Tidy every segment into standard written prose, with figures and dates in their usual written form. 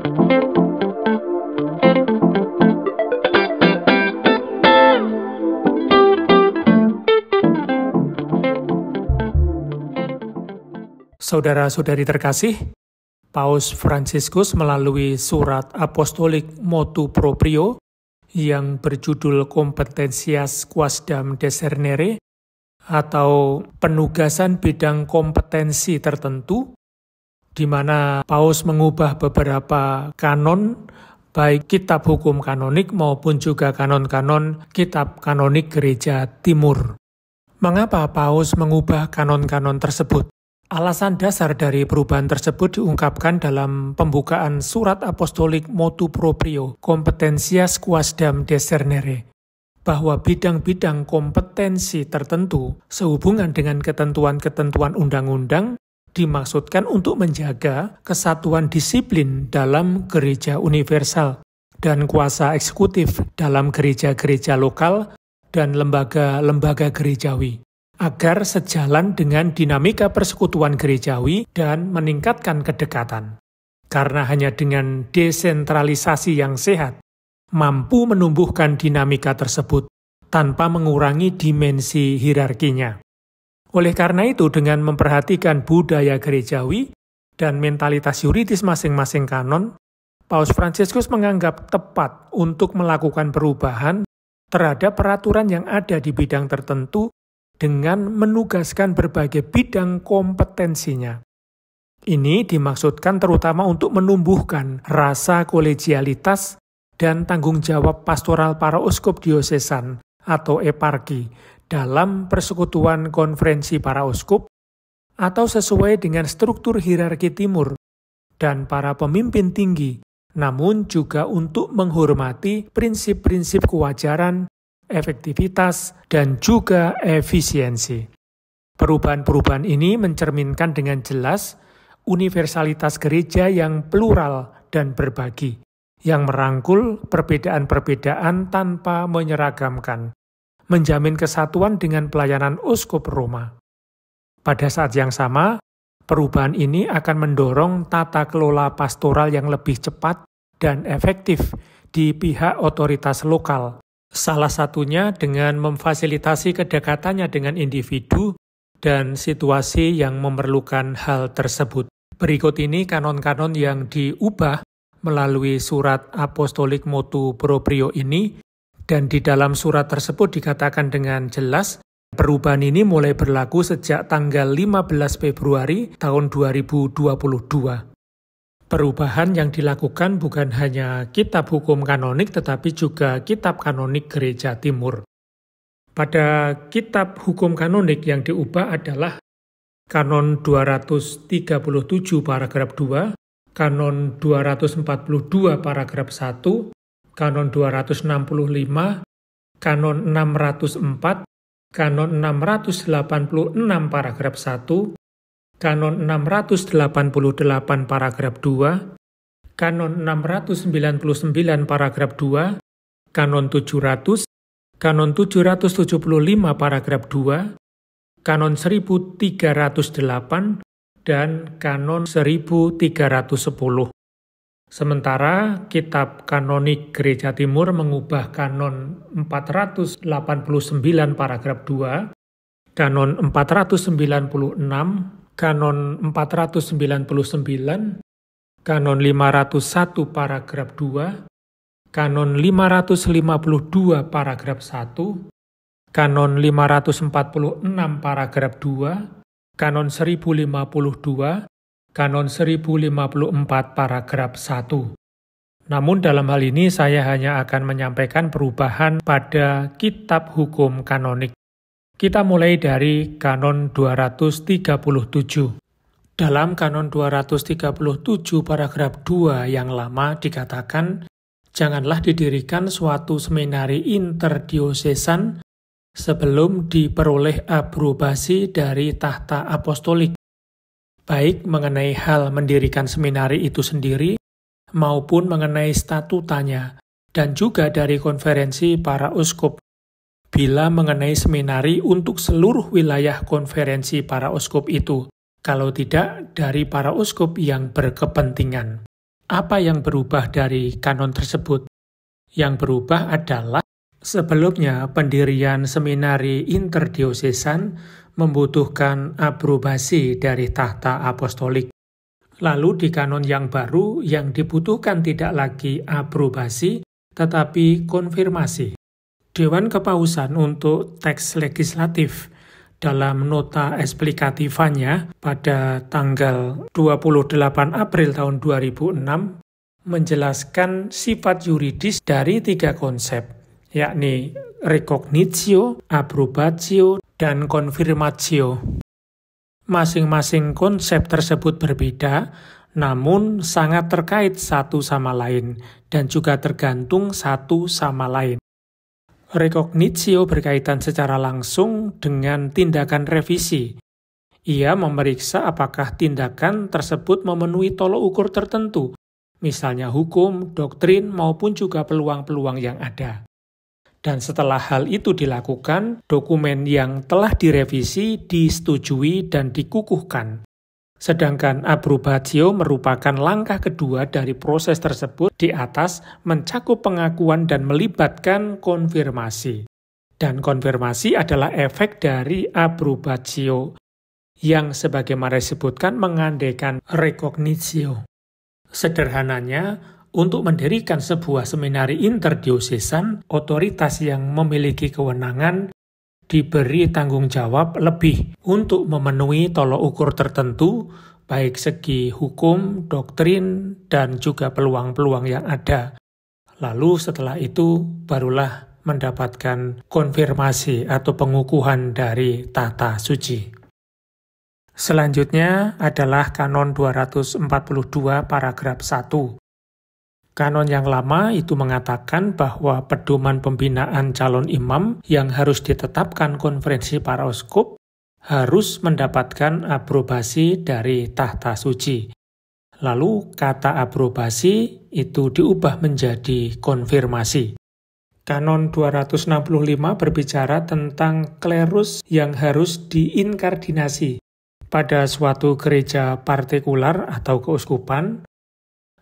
Saudara-saudari terkasih, Paus Fransiskus melalui surat apostolik Motu Proprio yang berjudul Competentias Quasdam Discernere atau penugasan bidang kompetensi tertentu, di mana Paus mengubah beberapa kanon, baik kitab hukum kanonik maupun juga kanon-kanon kitab kanonik Gereja Timur. Mengapa Paus mengubah kanon-kanon tersebut? Alasan dasar dari perubahan tersebut diungkapkan dalam pembukaan surat apostolik Motu Proprio Competentias Quasdam Discernere, bahwa bidang-bidang kompetensi tertentu sehubungan dengan ketentuan-ketentuan undang-undang dimaksudkan untuk menjaga kesatuan disiplin dalam gereja universal dan kuasa eksekutif dalam gereja-gereja lokal dan lembaga-lembaga gerejawi, agar sejalan dengan dinamika persekutuan gerejawi dan meningkatkan kedekatan. Karena hanya dengan desentralisasi yang sehat, mampu menumbuhkan dinamika tersebut tanpa mengurangi dimensi hierarkinya. Oleh karena itu, dengan memperhatikan budaya gerejawi dan mentalitas yuridis masing-masing kanon, Paus Fransiskus menganggap tepat untuk melakukan perubahan terhadap peraturan yang ada di bidang tertentu dengan menugaskan berbagai bidang kompetensinya. Ini dimaksudkan terutama untuk menumbuhkan rasa kolegialitas dan tanggung jawab pastoral para uskup diosesan atau eparki dalam persekutuan konferensi para uskup atau sesuai dengan struktur hierarki timur dan para pemimpin tinggi, namun juga untuk menghormati prinsip-prinsip kewajaran, efektivitas, dan juga efisiensi. Perubahan-perubahan ini mencerminkan dengan jelas universalitas gereja yang plural dan berbagi, yang merangkul perbedaan-perbedaan tanpa menyeragamkan, menjamin kesatuan dengan pelayanan uskup Roma. Pada saat yang sama, perubahan ini akan mendorong tata kelola pastoral yang lebih cepat dan efektif di pihak otoritas lokal, salah satunya dengan memfasilitasi kedekatannya dengan individu dan situasi yang memerlukan hal tersebut. Berikut ini kanon-kanon yang diubah melalui surat apostolik Motu Proprio ini, dan di dalam surat tersebut dikatakan dengan jelas, perubahan ini mulai berlaku sejak tanggal 15 Februari tahun 2022. Perubahan yang dilakukan bukan hanya kitab hukum kanonik tetapi juga kitab kanonik Gereja Timur. Pada kitab hukum kanonik yang diubah adalah Kanon 237 paragraf 2, Kanon 242 paragraf 1, Kanon 265, Kanon 604, Kanon 686 paragraf 1, Kanon 688 paragraf 2, Kanon 699 paragraf 2, Kanon 700, Kanon 775 paragraf 2, Kanon 1308, dan Kanon 1310. Sementara kitab kanonik Gereja Timur mengubah Kanon 489 paragraf 2, Kanon 496, Kanon 499, Kanon 501 paragraf 2, Kanon 552 paragraf 1, Kanon 546 paragraf 2, Kanon 1052, Kanon 1054 paragraf 1. Namun dalam hal ini saya hanya akan menyampaikan perubahan pada kitab hukum kanonik. Kita mulai dari Kanon 237. Dalam Kanon 237 paragraf 2 yang lama dikatakan, janganlah didirikan suatu seminari interdiosesan sebelum diperoleh aprobasi dari tahta apostolik, baik mengenai hal mendirikan seminari itu sendiri maupun mengenai statutanya, dan juga dari konferensi para uskup, bila mengenai seminari untuk seluruh wilayah konferensi para uskup itu, kalau tidak dari para uskup yang berkepentingan. Apa yang berubah dari kanon tersebut? Yang berubah adalah sebelumnya pendirian seminari interdiosesan membutuhkan aprobasi dari tahta apostolik. Lalu di kanon yang baru yang dibutuhkan tidak lagi aprobasi tetapi konfirmasi. Dewan Kepausan untuk teks legislatif dalam nota explicativanya pada tanggal 28 April tahun 2006 menjelaskan sifat yuridis dari 3 konsep, yakni recognitio, approbatio, dan confirmatio. Masing-masing konsep tersebut berbeda, namun sangat terkait satu sama lain dan juga tergantung satu sama lain. Recognitio berkaitan secara langsung dengan tindakan revisi. Ia memeriksa apakah tindakan tersebut memenuhi tolok ukur tertentu, misalnya hukum, doktrin, maupun juga peluang-peluang yang ada. Dan setelah hal itu dilakukan, dokumen yang telah direvisi disetujui dan dikukuhkan. Sedangkan approbatio merupakan langkah kedua dari proses tersebut di atas, mencakup pengakuan dan melibatkan konfirmasi. Dan konfirmasi adalah efek dari approbatio yang sebagaimana disebutkan mengandaikan recognitio. Sederhananya, untuk mendirikan sebuah seminari interdiosesan, otoritas yang memiliki kewenangan diberi tanggung jawab lebih untuk memenuhi tolok ukur tertentu, baik segi hukum, doktrin, dan juga peluang-peluang yang ada. Lalu setelah itu barulah mendapatkan konfirmasi atau pengukuhan dari tata suci. Selanjutnya adalah Kanon 242 paragraf 1. Kanon yang lama itu mengatakan bahwa pedoman pembinaan calon imam yang harus ditetapkan konferensi para uskup harus mendapatkan aprobasi dari tahta suci. Lalu kata aprobasi itu diubah menjadi konfirmasi. Kanon 265 berbicara tentang klerus yang harus diinkardinasi pada suatu gereja partikular atau keuskupan,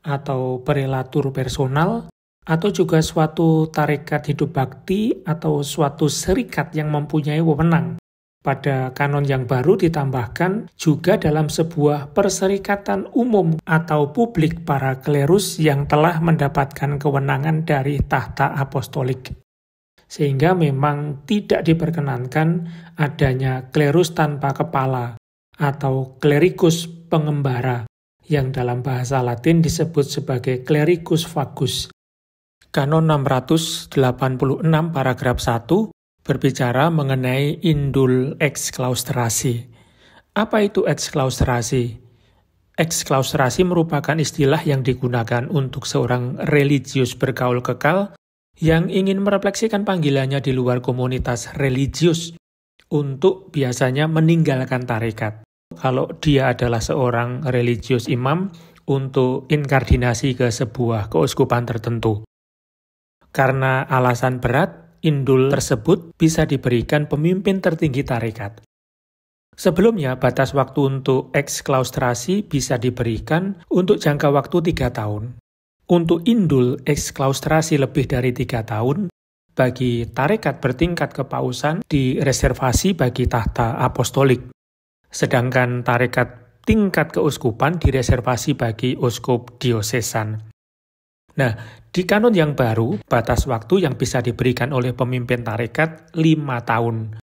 atau prelatur personal, atau juga suatu tarekat hidup bakti atau suatu serikat yang mempunyai wewenang. Pada kanon yang baru ditambahkan juga dalam sebuah perserikatan umum atau publik para klerus yang telah mendapatkan kewenangan dari tahta apostolik. Sehingga memang tidak diperkenankan adanya klerus tanpa kepala atau clericus pengembara, yang dalam bahasa Latin disebut sebagai clericus vagus. Kanon 686 paragraf 1 berbicara mengenai indul exclaustrasi. Apa itu exclaustrasi? Exclaustrasi merupakan istilah yang digunakan untuk seorang religius bergaul kekal yang ingin merefleksikan panggilannya di luar komunitas religius untuk biasanya meninggalkan tarekat. Kalau dia adalah seorang religius imam untuk inkardinasi ke sebuah keuskupan tertentu. Karena alasan berat, indul tersebut bisa diberikan pemimpin tertinggi tarekat. Sebelumnya, batas waktu untuk exclaustrasi bisa diberikan untuk jangka waktu 3 tahun. Untuk indul exclaustrasi lebih dari 3 tahun, bagi tarekat bertingkat kepausan direservasi bagi tahta apostolik. Sedangkan tarekat tingkat keuskupan direservasi bagi uskup diosesan. Nah, di kanon yang baru, batas waktu yang bisa diberikan oleh pemimpin tarekat 5 tahun.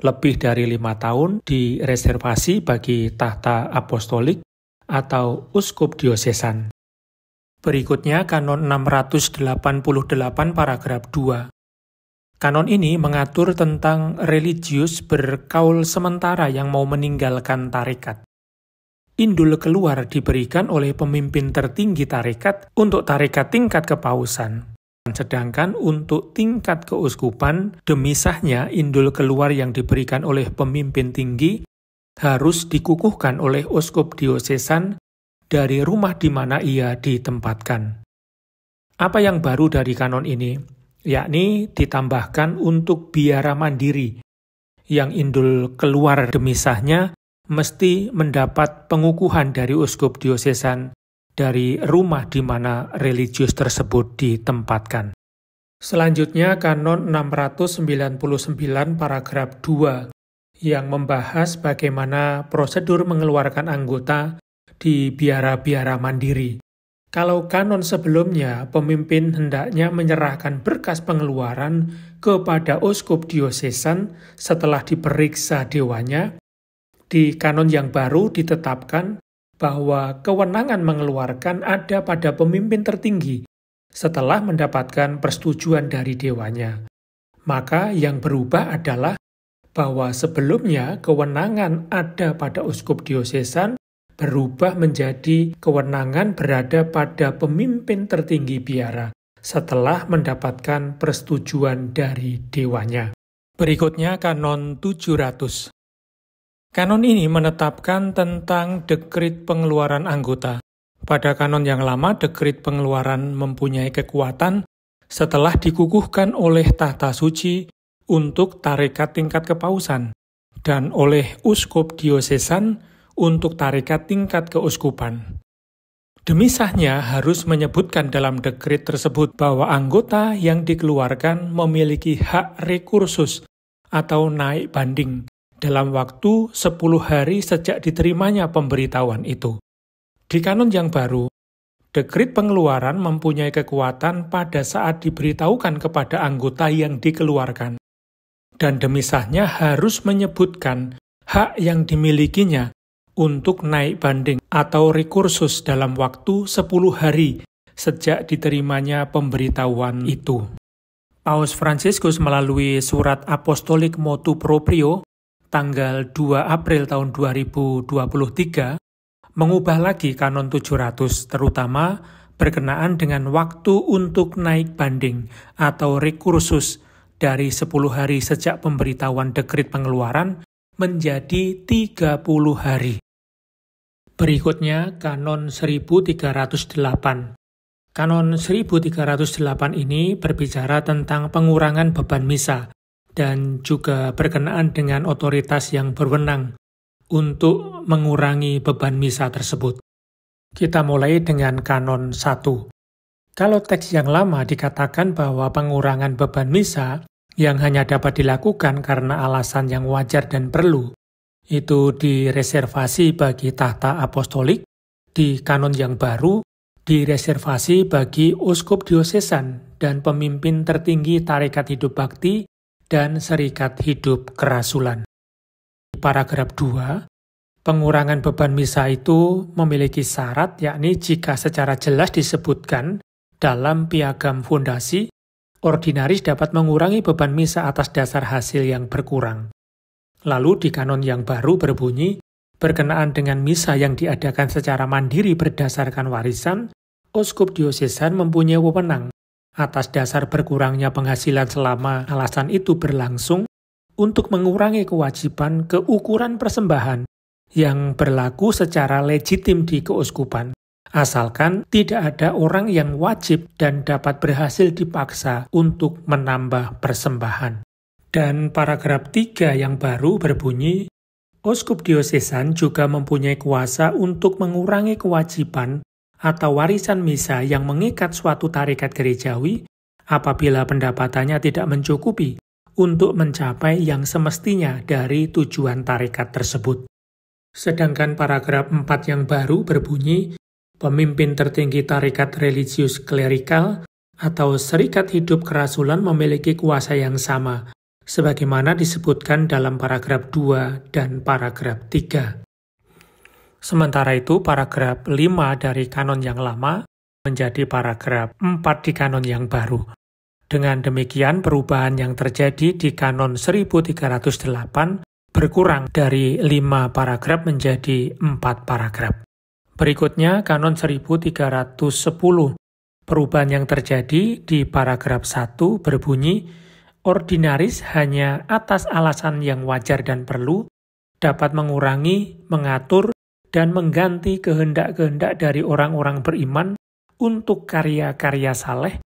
Lebih dari 5 tahun direservasi bagi tahta apostolik atau uskup diosesan. Berikutnya kanon 688 paragraf 2. Kanon ini mengatur tentang religius berkaul sementara yang mau meninggalkan tarekat. Indul keluar diberikan oleh pemimpin tertinggi tarekat untuk tarekat tingkat kepausan. Sedangkan untuk tingkat keuskupan, demi sahnya indul keluar yang diberikan oleh pemimpin tinggi harus dikukuhkan oleh uskup diosesan dari rumah di mana ia ditempatkan. Apa yang baru dari kanon ini? Yakni ditambahkan untuk biara mandiri, yang indul keluar demi sahnya mesti mendapat pengukuhan dari uskup diosesan dari rumah di mana religius tersebut ditempatkan. Selanjutnya Kanon 699 paragraf 2 yang membahas bagaimana prosedur mengeluarkan anggota di biara-biara mandiri. Kalau kanon sebelumnya, pemimpin hendaknya menyerahkan berkas pengeluaran kepada uskup diosesan setelah diperiksa dewanya, di kanon yang baru ditetapkan bahwa kewenangan mengeluarkan ada pada pemimpin tertinggi setelah mendapatkan persetujuan dari dewanya. Maka yang berubah adalah bahwa sebelumnya kewenangan ada pada uskup diosesan berubah menjadi kewenangan berada pada pemimpin tertinggi biara setelah mendapatkan persetujuan dari dewanya. Berikutnya Kanon 700. Kanon ini menetapkan tentang dekrit pengeluaran anggota. Pada kanon yang lama, dekrit pengeluaran mempunyai kekuatan setelah dikukuhkan oleh tahta suci untuk tarekat tingkat kepausan dan oleh uskup diosesan untuk tarekat tingkat keuskupan. Demi sahnya harus menyebutkan dalam dekrit tersebut bahwa anggota yang dikeluarkan memiliki hak rekursus atau naik banding dalam waktu 10 hari sejak diterimanya pemberitahuan itu. Di kanon yang baru, dekrit pengeluaran mempunyai kekuatan pada saat diberitahukan kepada anggota yang dikeluarkan. Dan demi sahnya harus menyebutkan hak yang dimilikinya untuk naik banding atau rekursus dalam waktu 10 hari sejak diterimanya pemberitahuan itu. Paus Fransiskus melalui surat apostolik Motu Proprio tanggal 2 April tahun 2023 mengubah lagi kanon 700 terutama berkenaan dengan waktu untuk naik banding atau rekursus dari 10 hari sejak pemberitahuan dekrit pengeluaran menjadi 30 hari. Berikutnya kanon 1308. Kanon 1308 ini berbicara tentang pengurangan beban misa dan juga berkenaan dengan otoritas yang berwenang untuk mengurangi beban misa tersebut. Kita mulai dengan kanon 1. Kalau teks yang lama dikatakan bahwa pengurangan beban misa yang hanya dapat dilakukan karena alasan yang wajar dan perlu, itu direservasi bagi tahta apostolik, di kanon yang baru direservasi bagi uskup diosesan dan pemimpin tertinggi tarekat hidup bakti dan serikat hidup kerasulan. Paragraf 2, pengurangan beban misa itu memiliki syarat, yakni jika secara jelas disebutkan dalam piagam fondasi, ordinaris dapat mengurangi beban misa atas dasar hasil yang berkurang. Lalu di kanon yang baru berbunyi, berkenaan dengan misa yang diadakan secara mandiri berdasarkan warisan, uskup diosesan mempunyai wewenang atas dasar berkurangnya penghasilan selama alasan itu berlangsung untuk mengurangi kewajiban keukuran persembahan yang berlaku secara legitim di keuskupan, asalkan tidak ada orang yang wajib dan dapat berhasil dipaksa untuk menambah persembahan. Dan paragraf 3 yang baru berbunyi, uskup diosesan juga mempunyai kuasa untuk mengurangi kewajiban atau warisan misa yang mengikat suatu tarekat gerejawi apabila pendapatannya tidak mencukupi untuk mencapai yang semestinya dari tujuan tarekat tersebut. Sedangkan paragraf 4 yang baru berbunyi, pemimpin tertinggi tarekat religius klerikal atau serikat hidup kerasulan memiliki kuasa yang sama, sebagaimana disebutkan dalam paragraf 2 dan paragraf 3. Sementara itu, paragraf 5 dari kanon yang lama menjadi paragraf 4 di kanon yang baru. Dengan demikian, perubahan yang terjadi di kanon 1308 berkurang dari 5 paragraf menjadi 4 paragraf. Berikutnya, kanon 1310. Perubahan yang terjadi di paragraf 1 berbunyi, ordinaris hanya atas alasan yang wajar dan perlu dapat mengurangi, mengatur, dan mengganti kehendak-kehendak dari orang-orang beriman untuk karya-karya saleh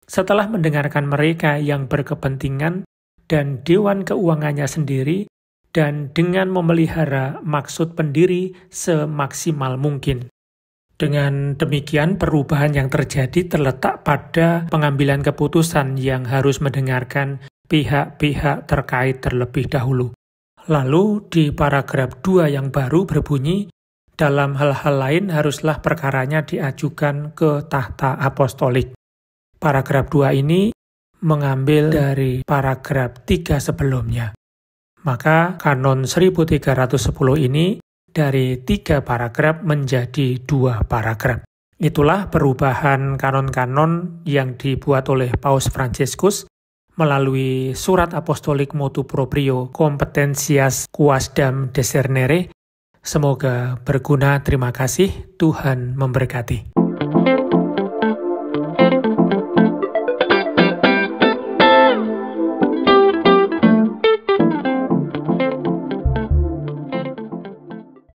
setelah mendengarkan mereka yang berkepentingan dan dewan keuangannya sendiri dan dengan memelihara maksud pendiri semaksimal mungkin. Dengan demikian, perubahan yang terjadi terletak pada pengambilan keputusan yang harus mendengarkan pihak-pihak terkait terlebih dahulu. Lalu di paragraf 2 yang baru berbunyi, dalam hal-hal lain haruslah perkaranya diajukan ke tahta apostolik. Paragraf 2 ini mengambil dari paragraf 3 sebelumnya. Maka kanon 1310 ini dari 3 paragraf menjadi 2 paragraf. Itulah perubahan kanon-kanon yang dibuat oleh Paus Fransiskus melalui surat apostolik Motu Proprio Competentias Quasdam Discernere. Semoga berguna. Terima kasih. Tuhan memberkati.